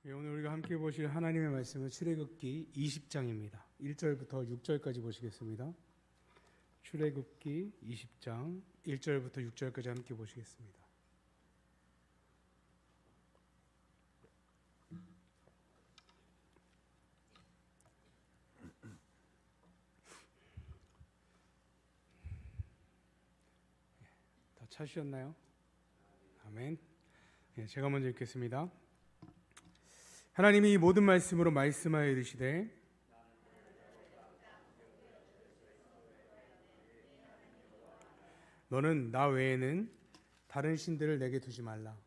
오늘 우리가 함께 보실 하나님의 말씀은 출애굽기 20장입니다. 1절부터 6절까지 보시겠습니다. 출애굽기 20장 1절부터 6절까지 함께 보시겠습니다. 다 찾으셨나요? 아멘. 제가 먼저 읽겠습니다. 하나님이 이 모든 말씀으로 말씀하여 이르시되 너는 나 외에는 다른 신들을 내게 두지 말라.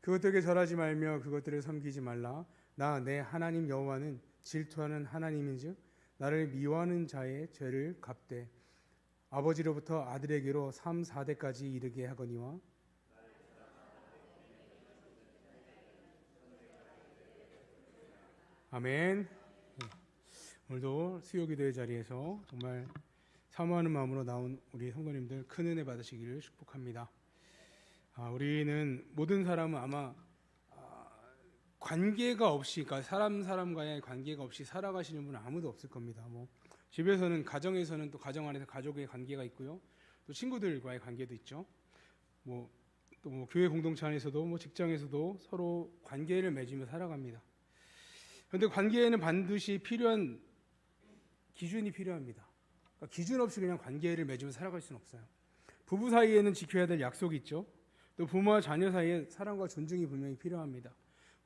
그것들에게 절하지 말며 그것들을 섬기지 말라. 나 내 하나님 여호와는 질투하는 하나님인즉 나를 미워하는 자의 죄를 갚되 아버지로부터 아들에게로 3, 4대까지 이르게 하거니와 아멘. 오늘도 수요기도의 자리에서 정말 사모하는 마음으로 나온 우리 성도님들 큰 은혜 받으시기를 축복합니다. 우리는 모든 사람은 아마 관계가 없이, 그러니까 사람과의 관계가 없이 살아가시는 분은 아무도 없을 겁니다. 집에서는, 가정에서는 또 가정 안에서 가족의 관계가 있고요, 또 친구들과의 관계도 있죠. 또 교회 공동체 안에서도 직장에서도 서로 관계를 맺으며 살아갑니다. 그런데 관계에는 반드시 필요한 기준이 필요합니다. 그러니까 기준 없이 그냥 관계를 맺으며 살아갈 수는 없어요. 부부 사이에는 지켜야 될 약속이 있죠. 또 부모와 자녀 사이에 사랑과 존중이 분명히 필요합니다.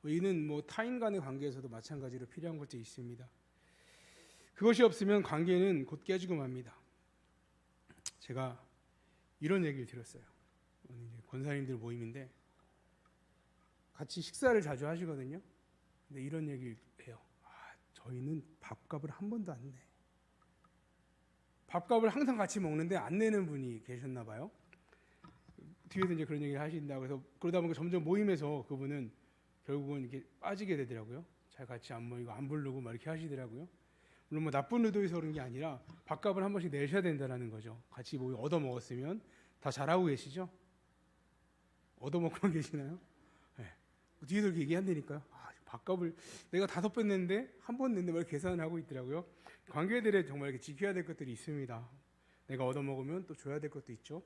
이는 타인 간의 관계에서도 마찬가지로 필요한 것들이 있습니다. 그것이 없으면 관계는 곧 깨지고 맙니다. 제가 이런 얘기를 들었어요. 권사님들 모임인데 같이 식사를 자주 하시거든요. 근데 이런 얘기를 해요. 저희는 밥값을 한 번도 안 내. 밥값을 항상 같이 먹는데 안 내는 분이 계셨나 봐요. 뒤에도 이제 그런 얘기를 하신다고 해서 그러다 보니까 점점 모임에서 그분은 결국은 이렇게 빠지게 되더라고요. 잘 같이 안 모이고 안 부르고 막 이렇게 하시더라고요. 물론 나쁜 의도에서 그런 게 아니라 밥값을 한 번씩 내셔야 된다는 거죠. 같이 얻어 먹었으면. 다 잘하고 계시죠? 얻어 먹고만 계시나요? 네. 뒤에서 이렇게 얘기한다니까요. 밥값을 내가 5번 냈는데 한 번 냈는데 막 계산을 하고 있더라고요. 관계들에 정말 이렇게 지켜야 될 것들이 있습니다. 내가 얻어 먹으면 또 줘야 될 것도 있죠.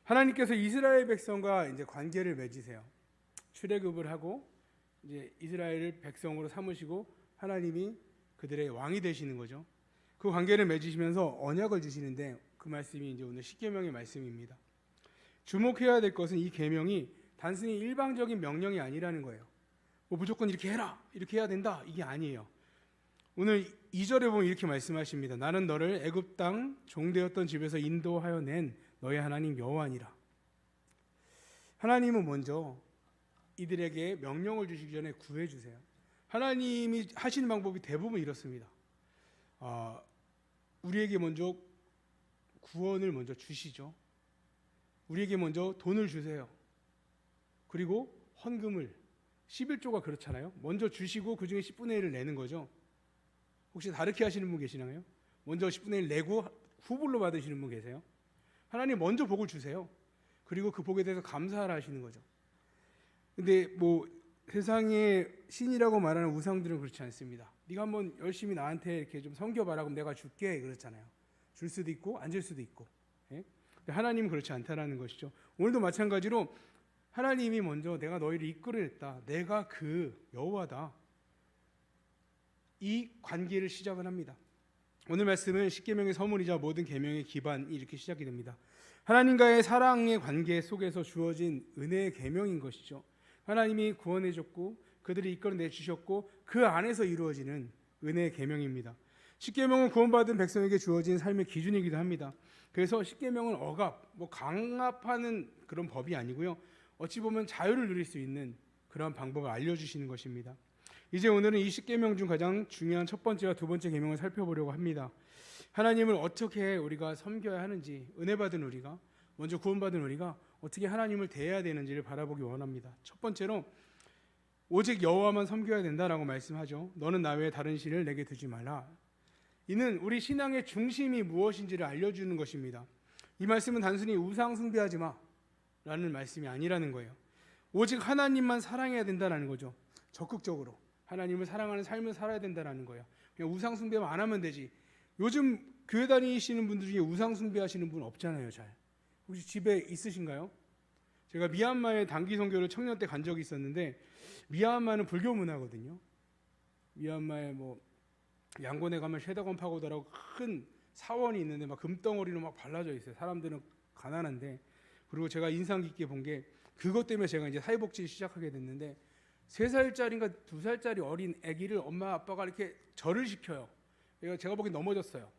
하나님께서 이스라엘 백성과 이제 관계를 맺으세요. 출애굽을 하고 이제 이스라엘을 백성으로 삼으시고 하나님이 그들의 왕이 되시는 거죠. 그 관계를 맺으시면서 언약을 주시는데 그 말씀이 이제 오늘 십계명의 말씀입니다. 주목해야 될 것은 이 계명이 단순히 일방적인 명령이 아니라는 거예요. 무조건 이렇게 해라, 이렇게 해야 된다, 이게 아니에요. 오늘 2절에 보면 이렇게 말씀하십니다. 나는 너를 애굽 땅 종되었던 집에서 인도하여 낸 너의 하나님 여호와니라. 하나님은 먼저 이들에게 명령을 주시기 전에 구해주세요. 하나님이 하시는 방법이 대부분 이렇습니다. 우리에게 먼저 구원을 먼저 주시죠. 우리에게 먼저 돈을 주세요. 그리고 헌금을, 11조가 그렇잖아요. 먼저 주시고 그 중에 10분의 1을 내는 거죠. 혹시 다르게 하시는 분 계시나요? 먼저 10분의 1 내고 후불로 받으시는 분 계세요? 하나님 먼저 복을 주세요. 그리고 그 복에 대해서 감사하라 하시는 거죠. 근데 세상의 신이라고 말하는 우상들은 그렇지 않습니다. 네가 한번 열심히 나한테 이렇게 좀 섬겨봐라, 그럼 내가 줄게, 그렇잖아요. 줄 수도 있고 안 줄 수도 있고. 하나님은 그렇지 않다라는 것이죠. 오늘도 마찬가지로 하나님이 먼저 내가 너희를 이끌어냈다, 내가 그 여호와다, 이 관계를 시작을 합니다. 오늘 말씀은 십계명의 서문이자 모든 계명의 기반이 이렇게 시작이 됩니다. 하나님과의 사랑의 관계 속에서 주어진 은혜의 계명인 것이죠. 하나님이 구원해 줬고 그들이 이끌어내 주셨고 그 안에서 이루어지는 은혜의 계명입니다. 십계명은 구원받은 백성에게 주어진 삶의 기준이기도 합니다. 그래서 십계명은 강압하는 그런 법이 아니고요, 어찌 보면 자유를 누릴 수 있는 그런 방법을 알려주시는 것입니다. 이제 오늘은 이 십계명 중 가장 중요한 첫 번째와 두 번째 계명을 살펴보려고 합니다. 하나님을 어떻게 우리가 섬겨야 하는지, 은혜 받은 우리가, 먼저 구원받은 우리가 어떻게 하나님을 대해야 되는지를 바라보기 원합니다. 첫 번째로 오직 여호와만 섬겨야 된다라고 말씀하죠. 너는 나 외에 다른 신을 내게 두지 말라. 이는 우리 신앙의 중심이 무엇인지를 알려주는 것입니다. 이 말씀은 단순히 우상 숭배하지 마라는 말씀이 아니라는 거예요. 오직 하나님만 사랑해야 된다는 거죠. 적극적으로 하나님을 사랑하는 삶을 살아야 된다는 거예요. 그냥 우상 숭배만 안 하면 되지. 요즘 교회 다니시는 분들 중에 우상 숭배하시는 분 없잖아요. 잘 혹시 집에 있으신가요? 제가 미얀마에 단기 선교를 청년 때 간 적이 있었는데, 미얀마는 불교 문화거든요. 미얀마에 뭐 양곤에 가면 쉐다곤 파고다라고 큰 사원이 있는데 막 금덩어리로 막 발라져 있어요. 사람들은 가난한데. 그리고 제가 인상 깊게 본 게 그것 때문에 제가 이제 사회복지 시작하게 됐는데, 3살짜리인가 2살짜리 어린 아기를 엄마 아빠가 이렇게 절을 시켜요. 제가 보기엔 넘어졌어요.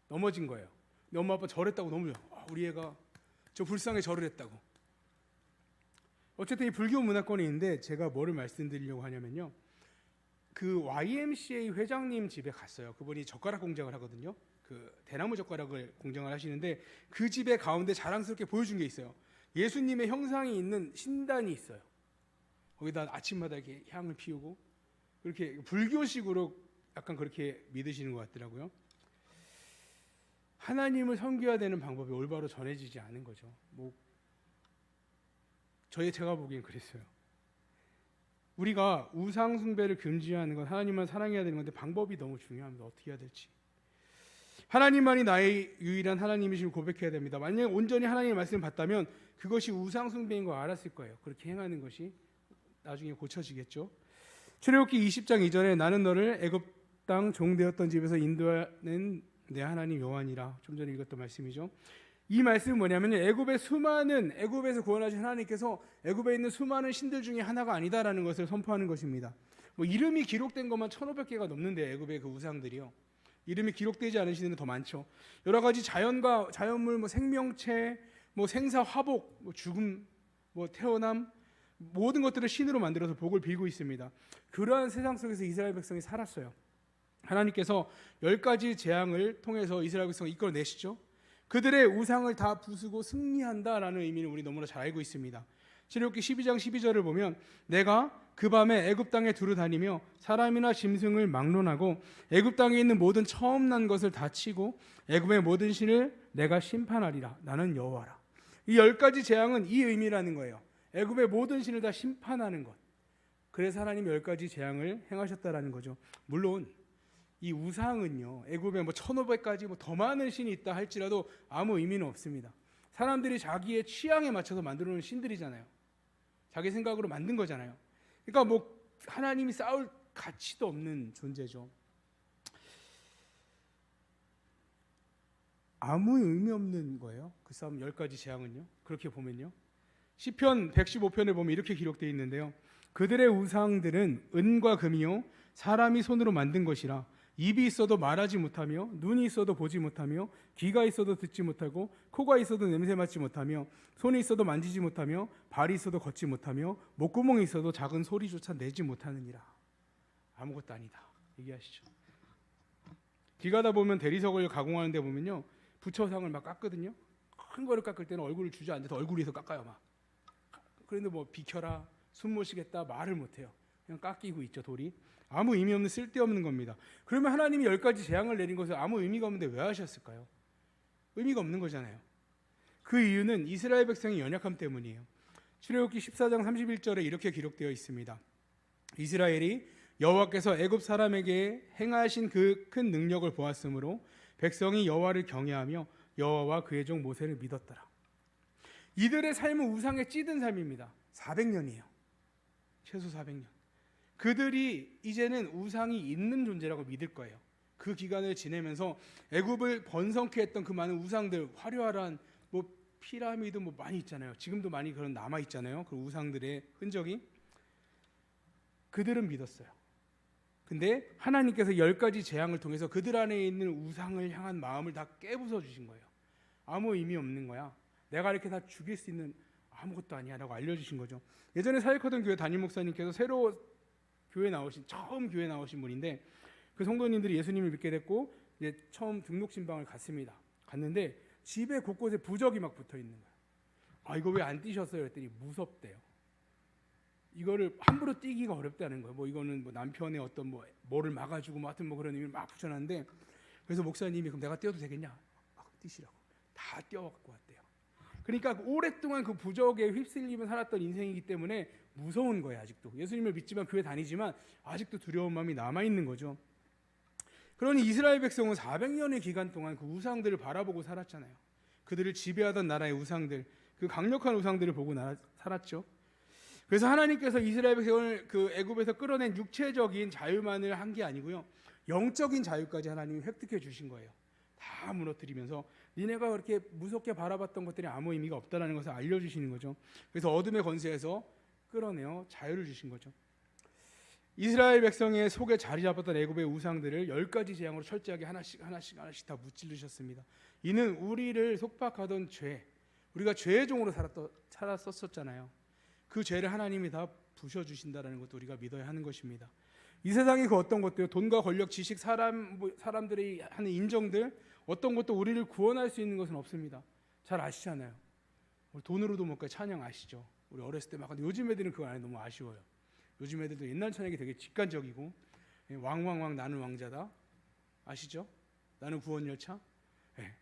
넘어진 거예요. 근데 엄마 아빠 절했다고 넘어져. 우리 애가 저 불쌍해 절을 했다고. 어쨌든 이 불교 문화권에 있는데, 제가 뭐를 말씀드리려고 하냐면요, 그 YMCA 회장님 집에 갔어요. 그분이 젓가락 공장을 하거든요. 그 대나무 젓가락을 공장을 하시는데, 그 집에 가운데 자랑스럽게 보여준 게 있어요. 예수님의 형상이 있는 신단이 있어요. 거기다 아침마다 이렇게 향을 피우고, 그렇게 불교식으로 약간 그렇게 믿으시는 것 같더라고요. 하나님을 섬겨야 되는 방법이 올바로 전해지지 않은 거죠. 제가 보기엔 그랬어요. 우리가 우상 숭배를 금지하는 건 하나님만 사랑해야 되는 건데, 방법이 너무 중요합니다. 어떻게 해야 될지. 하나님만이 나의 유일한 하나님이심을 고백해야 됩니다. 만약에 온전히 하나님의 말씀을 받다면 그것이 우상 숭배인 걸 알았을 거예요. 그렇게 행하는 것이 나중에 고쳐지겠죠. 출애굽기 20장 2절에 나는 너를 애굽 땅 종되었던 집에서 인도하는 내 하나님 여호와니라. 좀 전에 읽었던 말씀이죠. 이 말씀은 뭐냐면, 애굽에서 구원하신 하나님께서 애굽에 있는 수많은 신들 중에 하나가 아니다라는 것을 선포하는 것입니다. 이름이 기록된 것만 1,500개가 넘는데, 애굽의 그 우상들이요. 이름이 기록되지 않은 신들은 더 많죠. 여러 가지 자연물, 생명체, 생사 화복, 죽음, 태어남, 모든 것들을 신으로 만들어서 복을 빌고 있습니다. 그러한 세상 속에서 이스라엘 백성이 살았어요. 하나님께서 10가지 재앙을 통해서 이스라엘 백성을 이끌어내시죠. 그들의 우상을 다 부수고 승리한다라는 의미를 우리 너무나 잘 알고 있습니다. 출애굽기 12장 12절을 보면, 내가 그 밤에 애굽 땅에 두루 다니며 사람이나 짐승을 막론하고 애굽 땅에 있는 모든 처음 난 것을 다 치고 애굽의 모든 신을 내가 심판하리라. 나는 여호와라. 이 10가지 재앙은 이 의미라는 거예요. 애굽의 모든 신을 다 심판하는 것. 그래서 하나님이 10가지 재앙을 행하셨다라는 거죠. 물론 이 우상은요, 애굽에 1,500가지 더 많은 신이 있다 할지라도 아무 의미는 없습니다. 사람들이 자기의 취향에 맞춰서 만들어 놓은 신들이잖아요. 자기 생각으로 만든 거잖아요. 그러니까 하나님이 싸울 가치도 없는 존재죠. 아무 의미 없는 거예요. 그 싸움 10가지 재앙은요. 그렇게 보면요. 시편 115편에 보면 이렇게 기록되어 있는데요. 그들의 우상들은 은과 금이요 사람이 손으로 만든 것이라. 입이 있어도 말하지 못하며, 눈이 있어도 보지 못하며, 귀가 있어도 듣지 못하고, 코가 있어도 냄새 맡지 못하며, 손이 있어도 만지지 못하며, 발이 있어도 걷지 못하며, 목구멍이 있어도 작은 소리조차 내지 못하느니라. 아무것도 아니다 얘기하시죠. 길 가다 보면 대리석을 가공하는 데 보면요, 부처상을 막 깎거든요. 큰 거를 깎을 때는 얼굴을 주저앉아서 얼굴 위에서 깎아요. 막. 그런데 비켜라, 숨 못 쉬겠다, 말을 못해요. 그냥 깎이고 있죠. 돌이. 아무 의미 없는, 쓸데없는 겁니다. 그러면 하나님이 10가지 재앙을 내린 것을 아무 의미가 없는데 왜 하셨을까요? 의미가 없는 거잖아요. 그 이유는 이스라엘 백성의 연약함 때문이에요. 출애굽기 14장 31절에 이렇게 기록되어 있습니다. 이스라엘이 여호와께서 애굽 사람에게 행하신 그 큰 능력을 보았으므로 백성이 여호와를 경외하며 여호와와 그의 종 모세를 믿었더라. 이들의 삶은 우상에 찌든 삶입니다. 400년이에요. 최소 400년. 그들이 이제는 우상이 있는 존재라고 믿을 거예요. 그 기간을 지내면서 애굽을 번성케 했던 그 많은 우상들, 화려한 피라미드 많이 있잖아요. 지금도 많이 그런 남아 있잖아요. 그 우상들의 흔적이. 그들은 믿었어요. 근데 하나님께서 10가지 재앙을 통해서 그들 안에 있는 우상을 향한 마음을 다 깨부숴 주신 거예요. 아무 의미 없는 거야. 내가 이렇게 다 죽일 수 있는 아무것도 아니야 라고 알려주신 거죠. 예전에 사역하던 교회 담임 목사님께서 처음 교회 나오신 분인데, 그 성도님들이 예수님을 믿게 됐고 이제 처음 등록 신방을 갔는데 집에 곳곳에 부적이 막 붙어 있는 거예요. 이거 왜 안 띄셨어요? 그랬더니 무섭대요. 이거를 함부로 띄기가 어렵다는 거예요. 이거는 남편의 어떤 뭐를 막아주고 하여튼 그런 의미를 막 붙여놨는데, 그래서 목사님이 그럼 내가 떼어도 되겠냐? 떼시라고. 다 떼어갖고 왔대요. 그러니까 오랫동안 그 부적에 휩쓸리며 살았던 인생이기 때문에 무서운 거예요. 아직도 예수님을 믿지만 교회 다니지만 아직도 두려운 마음이 남아있는 거죠. 그러니 이스라엘 백성은 400년의 기간 동안 그 우상들을 바라보고 살았잖아요. 그들을 지배하던 나라의 우상들, 그 강력한 우상들을 보고 살았죠. 그래서 하나님께서 이스라엘 백성을 그 애굽에서 끌어낸 육체적인 자유만을 한 게 아니고요, 영적인 자유까지 하나님이 획득해 주신 거예요. 다 무너뜨리면서 니네가 그렇게 무섭게 바라봤던 것들이 아무 의미가 없다는 것을 알려주시는 거죠. 그래서 어둠의 권세에서 끌어내어 자유를 주신 거죠. 이스라엘 백성의 속에 자리 잡았던 애굽의 우상들을 10가지 재앙으로 철저하게 하나씩 다 무찌르셨습니다. 이는 우리를 속박하던 죄, 우리가 죄의 종으로 살았었잖아요. 그 죄를 하나님이 다 부셔주신다는 것도 우리가 믿어야 하는 것입니다. 이 세상의 그 어떤 것들, 돈과 권력, 지식, 사람들이 하는 인정들, 어떤 것도 우리를 구원할 수 있는 것은 없습니다. 잘 아시잖아요. 돈으로도 못 가. 찬양 아시죠? 우리 어렸을 때 막. 근데 요즘 애들은 그거 안 해. 너무 아쉬워요. 요즘 애들도 옛날 찬양이 되게 직관적이고, 왕왕왕 나는 왕자다 아시죠? 나는 구원열차. 네.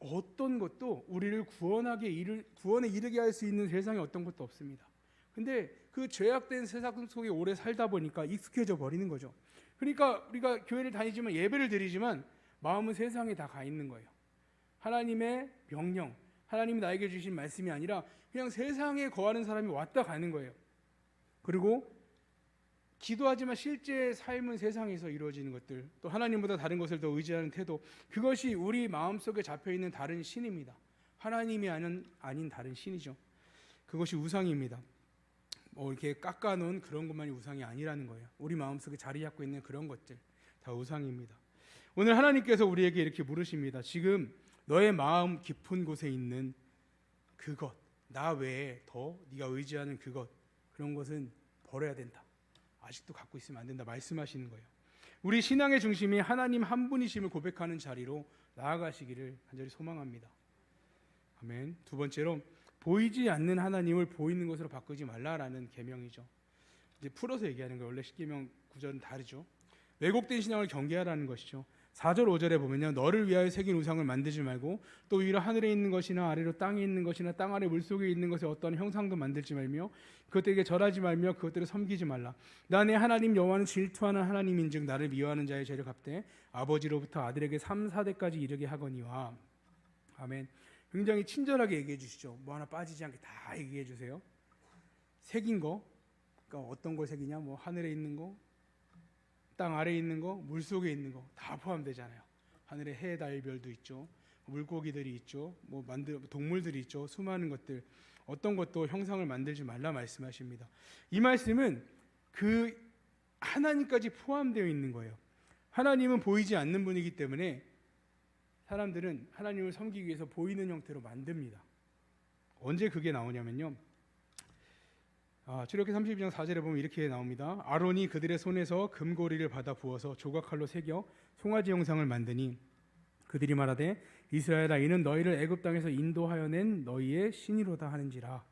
어떤 것도 우리를 구원에 이르게 할 수 있는 세상에 어떤 것도 없습니다. 근데 그 죄악된 세상 속에 오래 살다 보니까 익숙해져 버리는 거죠. 그러니까 우리가 교회를 다니지만 예배를 드리지만 마음은 세상에 다 가 있는 거예요. 하나님의 명령, 하나님이 나에게 주신 말씀이 아니라 그냥 세상에 거하는 사람이 왔다 가는 거예요. 그리고 기도하지만 실제 삶은 세상에서 이루어지는 것들, 또 하나님보다 다른 것을 더 의지하는 태도, 그것이 우리 마음속에 잡혀있는 다른 신입니다. 하나님이 아닌 다른 신이죠. 그것이 우상입니다. 이렇게 깎아놓은 그런 것만이 우상이 아니라는 거예요. 우리 마음속에 자리 잡고 있는 그런 것들 다 우상입니다. 오늘 하나님께서 우리에게 이렇게 물으십니다. 지금 너의 마음 깊은 곳에 있는 그것, 나 외에 더 네가 의지하는 그것, 그런 것은 버려야 된다. 아직도 갖고 있으면 안 된다 말씀하시는 거예요. 우리 신앙의 중심이 하나님 한 분이심을 고백하는 자리로 나아가시기를 간절히 소망합니다. 아멘. 두 번째로, 보이지 않는 하나님을 보이는 것으로 바꾸지 말라라는 계명이죠. 이제 풀어서 얘기하는 거예요. 원래 십계명 구절은 다르죠. 왜곡된 신앙을 경계하라는 것이죠. 4절 5절에 보면요, 너를 위하여 새긴 우상을 만들지 말고 또 위로 하늘에 있는 것이나 아래로 땅에 있는 것이나 땅 아래 물속에 있는 것의 어떤 형상도 만들지 말며 그것들에게 절하지 말며 그것들을 섬기지 말라. 나 내 하나님 여호와는 질투하는 하나님인즉 나를 미워하는 자의 죄를 갚되 아버지로부터 아들에게 3, 4대까지 이르게 하거니와. 아멘. 굉장히 친절하게 얘기해 주시죠. 뭐 하나 빠지지 않게 다 얘기해 주세요. 새긴 거, 그러니까 어떤 걸 새기냐, 뭐 하늘에 있는 거, 땅 아래에 있는 거, 물속에 있는 거 다 포함되잖아요. 하늘에 해, 달, 별도 있죠. 물고기들이 있죠. 동물들이 있죠. 수많은 것들, 어떤 것도 형상을 만들지 말라 말씀하십니다. 이 말씀은 그 하나님까지 포함되어 있는 거예요. 하나님은 보이지 않는 분이기 때문에 사람들은 하나님을 섬기기 위해서 보이는 형태로 만듭니다. 언제 그게 나오냐면요, 출애굽기 32장 4절에 보면 이렇게 나옵니다. 아론이 그들의 손에서 금고리를 받아 부어서 조각칼로 새겨 송아지 형상을 만드니 그들이 말하되 이스라엘아, 이는 너희를 애굽 땅에서 인도하여 낸 너희의 신이로다 하는지라.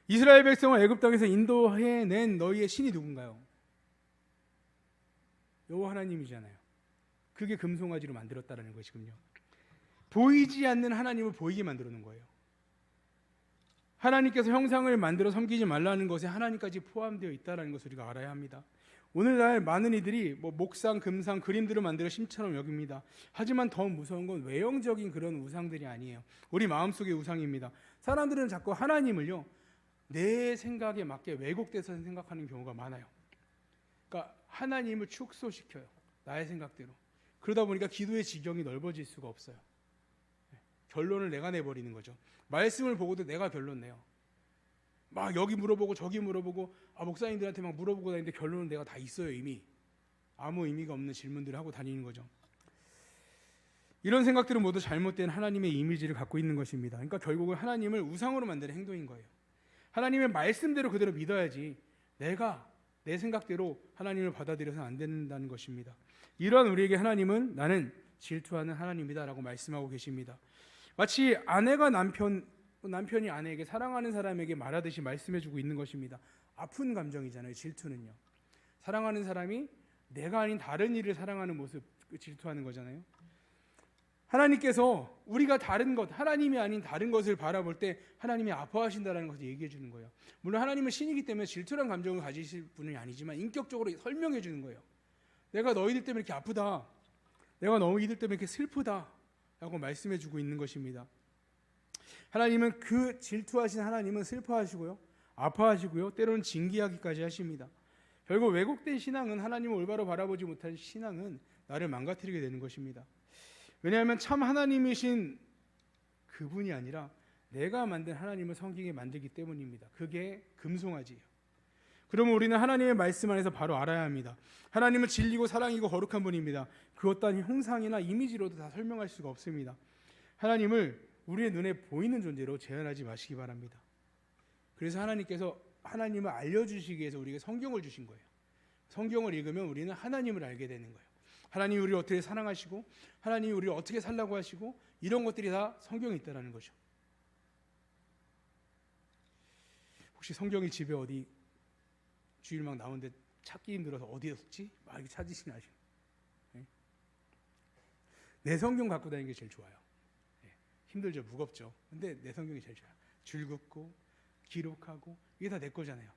이스라엘 백성을 애굽 땅에서 인도해 낸 너희의 신이 누군가요? 여호와 하나님이잖아요. 그게 금송아지로 만들었다는 것이군요. 보이지 않는 하나님을 보이게 만들어 놓은 거예요. 하나님께서 형상을 만들어 섬기지 말라는 것에 하나님까지 포함되어 있다는 것을 우리가 알아야 합니다. 오늘날 많은 이들이 목상, 금상, 그림들을 만들어 신처럼 여깁니다. 하지만 더 무서운 건 외형적인 그런 우상들이 아니에요. 우리 마음속의 우상입니다. 사람들은 자꾸 하나님을요, 내 생각에 맞게 왜곡돼서 생각하는 경우가 많아요. 그러니까 하나님을 축소시켜요. 나의 생각대로. 그러다 보니까 기도의 지경이 넓어질 수가 없어요. 결론을 내가 내버리는 거죠. 말씀을 보고도 내가 결론 내요. 막 여기 물어보고 저기 물어보고, 목사님들한테 막 물어보고 다니는데 결론은 내가 다 있어요. 이미 아무 의미가 없는 질문들을 하고 다니는 거죠. 이런 생각들은 모두 잘못된 하나님의 이미지를 갖고 있는 것입니다. 그러니까 결국은 하나님을 우상으로 만드는 행동인 거예요. 하나님의 말씀대로 그대로 믿어야지 내가 내 생각대로 하나님을 받아들여서는 안 된다는 것입니다. 이러한 우리에게 하나님은 나는 질투하는 하나님이다 라고 말씀하고 계십니다. 마치 아내가 남편이 아내에게, 사랑하는 사람에게 말하듯이 말씀해주고 있는 것입니다. 아픈 감정이잖아요. 질투는요. 사랑하는 사람이 내가 아닌 다른 이를 사랑하는 모습, 질투하는 거잖아요. 하나님께서 우리가 다른 것, 하나님이 아닌 다른 것을 바라볼 때 하나님이 아파하신다는 것을 얘기해 주는 거예요. 물론 하나님은 신이기 때문에 질투란 감정을 가지실 분은 아니지만 인격적으로 설명해 주는 거예요. 내가 너희들 때문에 이렇게 아프다, 내가 너희들 때문에 이렇게 슬프다 라고 말씀해 주고 있는 것입니다. 하나님은 그 질투하신 하나님은 슬퍼하시고요, 아파하시고요, 때로는 징계하기까지 하십니다. 결국 왜곡된 신앙은, 하나님을 올바로 바라보지 못한 신앙은 나를 망가뜨리게 되는 것입니다. 왜냐하면 참 하나님이신 그분이 아니라 내가 만든 하나님을 섬기게 만들기 때문입니다. 그게 금송아지예요. 그러면 우리는 하나님의 말씀 안에서 바로 알아야 합니다. 하나님은 진리고 사랑이고 거룩한 분입니다. 그 어떠한 형상이나 이미지로도 다 설명할 수가 없습니다. 하나님을 우리의 눈에 보이는 존재로 제한하지 마시기 바랍니다. 그래서 하나님께서 하나님을 알려주시기 위해서 우리에게 성경을 주신 거예요. 성경을 읽으면 우리는 하나님을 알게 되는 거예요. 하나님이 우리를 어떻게 사랑하시고 하나님이 우리를 어떻게 살라고 하시고 이런 것들이 다 성경에 있다는 거죠. 혹시 성경이 집에 어디 주일 막 나오는데 찾기 힘들어서 어디였지? 막 이렇게 찾으시나 하시나요? 네? 내 성경 갖고 다니는 게 제일 좋아요. 네. 힘들죠, 무겁죠. 근데 내 성경이 제일 좋아요. 줄 긋고 기록하고 이게 다 내 거잖아요.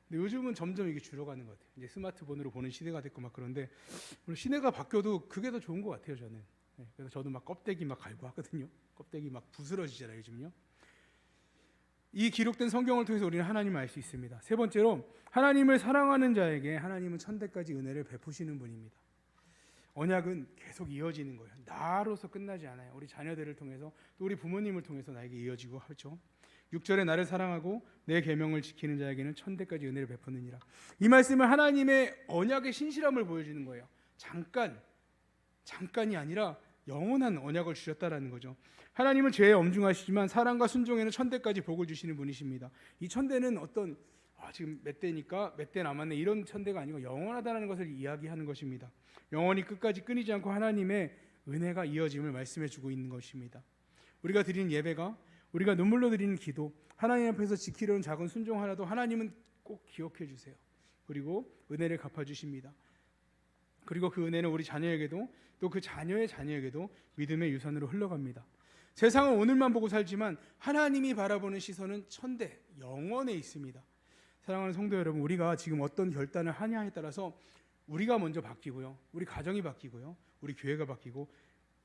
근데 요즘은 점점 이게 줄어가는 것 같아요. 이제 스마트폰으로 보는 시대가 됐고 막 그런데 물론 시대가 바뀌어도 그게 더 좋은 것 같아요, 저는. 네, 그래서 저도 막 껍데기 막 갈고 하거든요. 껍데기 막 부스러지잖아요, 요즘요. 이 기록된 성경을 통해서 우리는 하나님을 알 수 있습니다. 세 번째로, 하나님을 사랑하는 자에게 하나님은 천대까지 은혜를 베푸시는 분입니다. 언약은 계속 이어지는 거예요. 나로서 끝나지 않아요. 우리 자녀들을 통해서, 또 우리 부모님을 통해서 나에게 이어지고 하죠. 6절에 나를 사랑하고 내 계명을 지키는 자에게는 천대까지 은혜를 베푸느니라. 이 말씀은 하나님의 언약의 신실함을 보여주는 거예요. 잠깐이 아니라 영원한 언약을 주셨다라는 거죠. 하나님은 죄에 엄중하시지만 사랑과 순종에는 천대까지 복을 주시는 분이십니다. 이 천대는 어떤 지금 몇 대니까 몇 대 남았네 이런 천대가 아니고 영원하다는 것을 이야기하는 것입니다. 영원히 끝까지 끊이지 않고 하나님의 은혜가 이어짐을 말씀해 주고 있는 것입니다. 우리가 드리는 예배가, 우리가 눈물로 드리는 기도, 하나님 앞에서 지키려는 작은 순종 하나도 하나님은 꼭 기억해 주세요. 그리고 은혜를 갚아주십니다. 그리고 그 은혜는 우리 자녀에게도, 또 그 자녀의 자녀에게도 믿음의 유산으로 흘러갑니다. 세상은 오늘만 보고 살지만 하나님이 바라보는 시선은 천대, 영원에 있습니다. 사랑하는 성도 여러분, 우리가 지금 어떤 결단을 하냐에 따라서 우리가 먼저 바뀌고요, 우리 가정이 바뀌고요, 우리 교회가 바뀌고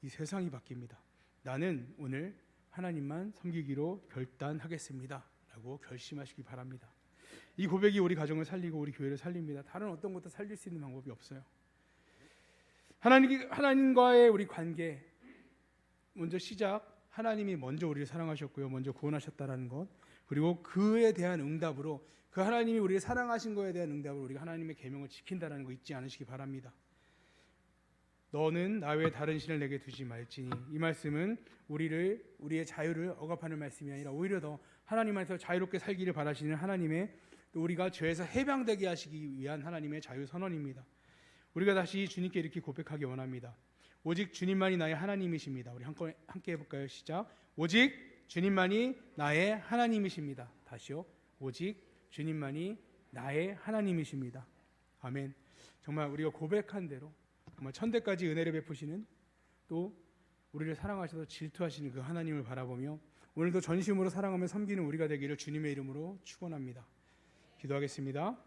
이 세상이 바뀝니다. 나는 오늘 하나님만 섬기기로 결단하겠습니다 라고 결심하시기 바랍니다. 이 고백이 우리 가정을 살리고 우리 교회를 살립니다. 다른 어떤 것도 살릴 수 있는 방법이 없어요. 하나님과의 우리 관계, 먼저 시작, 하나님이 먼저 우리를 사랑하셨고요, 먼저 구원하셨다라는 것, 그리고 그에 대한 응답으로, 그 하나님이 우리를 사랑하신 거에 대한 응답으로 우리가 하나님의 계명을 지킨다는 거 잊지 않으시기 바랍니다. 너는 나 외에 다른 신을 내게 두지 말지니, 이 말씀은 우리의 자유를 억압하는 말씀이 아니라 오히려 더 하나님 안에서 자유롭게 살기를 바라시는 하나님의, 또 우리가 죄에서 해방되게 하시기 위한 하나님의 자유 선언입니다. 우리가 다시 주님께 이렇게 고백하기 원합니다. 오직 주님만이 나의 하나님이십니다. 우리 함께 해볼까요? 시작. 오직 주님만이 나의 하나님이십니다. 다시요. 오직 주님만이 나의 하나님이십니다. 아멘. 정말 우리가 고백한 대로 정말 천대까지 은혜를 베푸시는, 또 우리를 사랑하셔서 질투하시는 그 하나님을 바라보며 오늘도 전심으로 사랑하며 섬기는 우리가 되기를 주님의 이름으로 축원합니다. 기도하겠습니다.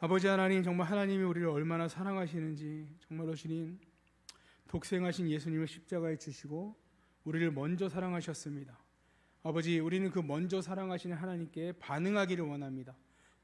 아버지 하나님, 정말 하나님이 우리를 얼마나 사랑하시는지, 정말로 주님 독생하신 예수님을 십자가에 주시고 우리를 먼저 사랑하셨습니다. 아버지, 우리는 그 먼저 사랑하시는 하나님께 반응하기를 원합니다.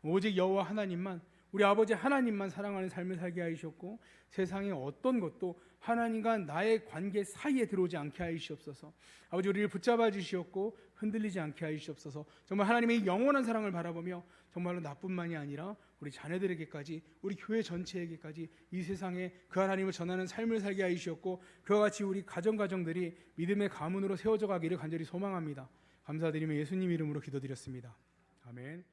오직 여호와 하나님만, 우리 아버지 하나님만 사랑하는 삶을 살게 하시었고, 세상의 어떤 것도 하나님과 나의 관계 사이에 들어오지 않게 하시옵소서. 아버지, 우리를 붙잡아 주시었고 흔들리지 않게 하시옵소서. 정말 하나님의 영원한 사랑을 바라보며 정말로 나뿐만이 아니라 우리 자녀들에게까지, 우리 교회 전체에게까지 이 세상에 그 하나님을 전하는 삶을 살게 하시었고, 그와 같이 우리 가정들이 믿음의 가문으로 세워져 가기를 간절히 소망합니다. 감사드리며 예수님 이름으로 기도드렸습니다. 아멘.